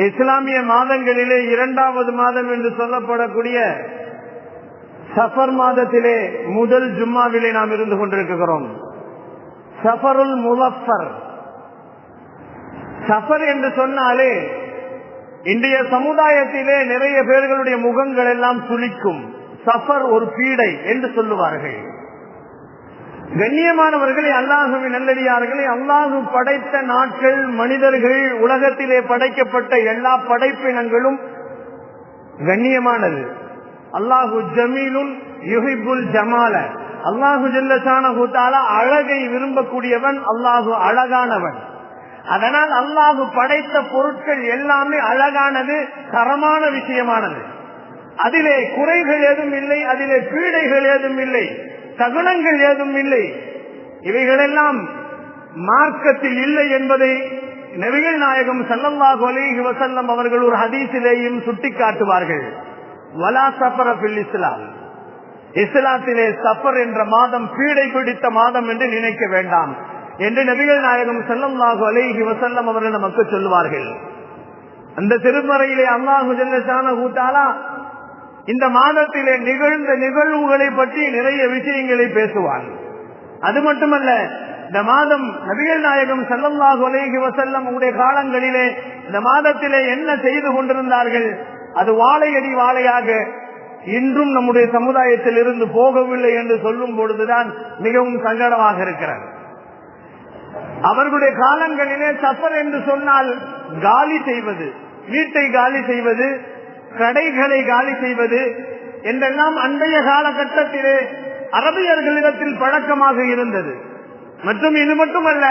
இஸ்லாமிய மாதங்களிலே இரண்டாவது மாதம் என்று சொல்லப்படக்கூடிய சஃபர் மாதத்திலே முதல் ஜும்மாவிலே நாம் இருந்து கொண்டிருக்கிறோம். சஃபருல் முலஃபர். சஃபர் என்று சொன்னாலே இன்றைய சமுதாயத்திலே நிறைய பேர்களுடைய முகங்கள் எல்லாம் சுளிக்கும். சஃபர் ஒரு பீடை என்று சொல்லுவார்கள். கண்ணியமானவர்களே, அல்லாஹுவின் நல்லடியார்களே, அல்லாஹு படைத்த நாட்கள், மனிதர்கள், உலகத்திலே படைக்கப்பட்ட எல்லா படைப்பினங்களும் கண்ணியமானது. அல்லாஹு ஜமீலுன் யுஹிப்புல் ஜமால. அல்லாஹு ஜல்ல ஷானஹு தஆலா அழகை விரும்பக்கூடியவன். அல்லாஹு அழகானவன். அதனால் அல்லாஹு படைத்த பொருட்கள் எல்லாமே அழகானது, தரமான விஷயமானது. அதிலே குறைகள் ஏதும் இல்லை, அதிலே பீடைகள் ஏதும் இல்லை, சகுனங்கள் ஏதும் இல்லை. இவைகளெல்லாம் மார்க்கத்தில் இல்லை என்பதை நபிகள் நாயகம் ஸல்லல்லாஹு அலைஹி வஸல்லம் அவர்கள் ஒரு ஹதீஸிலேயும் சுட்டிக்காட்டுவார்கள். வலா சஃபர ஃபில் இஸ்லாம். இஸ்லாத்திலே சஃபர் என்ற மாதம் பீடை பிடித்த மாதம் என்று நினைக்க வேண்டாம் என்று நபிகள் நாயகம் ஸல்லல்லாஹு அலைஹி வஸல்லம் அவர்கள் நமக்கு சொல்லுவார்கள். அந்த திருமறையிலே அல்லாஹு ஜல்ல ஷானஹு தஆலா இந்த மாதத்திலே நிகழ்ந்த நிகழ்வுகளை பற்றி நிறைய விஷயங்களை பேசுவார். அது மட்டுமல்ல, இந்த மாதம் நபிகள் நாயகம் ஸல்லல்லாஹு அலைஹி வஸல்லம் உடைய காலங்களிலே இந்த மாதத்திலே என்ன செய்து கொண்டிருந்தார்கள், அது வாழையடி வாழையாக இன்றும் நம்முடைய சமுதாயத்தில் இருந்து போகவில்லை என்று சொல்லும் பொழுதுதான் மிகவும் சங்கடமாக இருக்கிறது. அவர்களுடைய காலங்களிலே சஃபர் என்று சொன்னால் காலி செய்வது, வீட்டை காலி செய்வது, கடைகளை காலி செய்வது என்றெல்லாம் அன்றைய காலகட்டத்திலே அரபியர்களிடத்தில் பழக்கமாக இருந்தது. மற்றும் இது மட்டுமல்ல,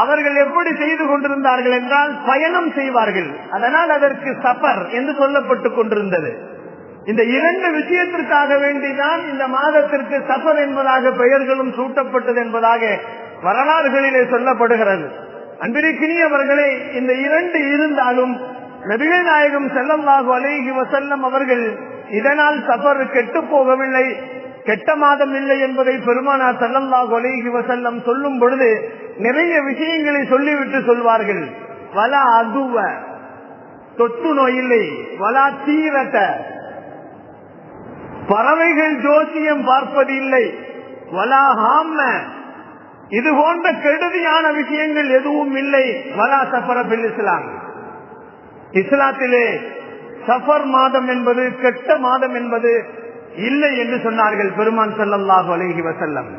அவர்கள் எப்படி செய்து கொண்டிருந்தார்கள் என்றால் பயணம் செய்வார்கள். அதனால் அதற்கு சஃபர் என்று சொல்லப்பட்டுக் கொண்டிருந்தது. இந்த இரண்டு விஷயத்திற்காக வேண்டிதான் இந்த மாதத்திற்கு சஃபர் என்பதாக பெயர்களும் சூட்டப்பட்டது என்பதாக வரலாறுகளிலே சொல்லப்படுகிறது. அன்பிற்கினியவர்களே, இந்த இரண்டு இருந்தாலும் நபிகள் நாயகம் ஸல்லல்லாஹு அலைஹி வஸல்லம் அவர்கள் இதனால் சஃபர் கெட்டு போகவில்லை, கெட்ட மாதம் இல்லை என்பதை பெருமானார் ஸல்லல்லாஹு அலைஹி வஸல்லம் சொல்லும் பொழுது நிறைய விஷயங்களை சொல்லிவிட்டு சொல்வார்கள். வலா அதுவ, தொற்று நோய் இல்லை, வலா தீரத, பறவைகள் ஜோசியம் பார்ப்பது இல்லை, வலா ஹாம்ம, இது போன்ற கெடுதியான விஷயங்கள் எதுவும் இல்லை, வலா சஃபர ஃபில் இஸ்லாம். இஸ்லாத்திலே சஃபர் மாதம் என்பது, கெட்ட மாதம் என்பது இல்லை என்று சொன்னார்கள் பெருமான் ஸல்லல்லாஹு அலைஹி வஸல்லம்.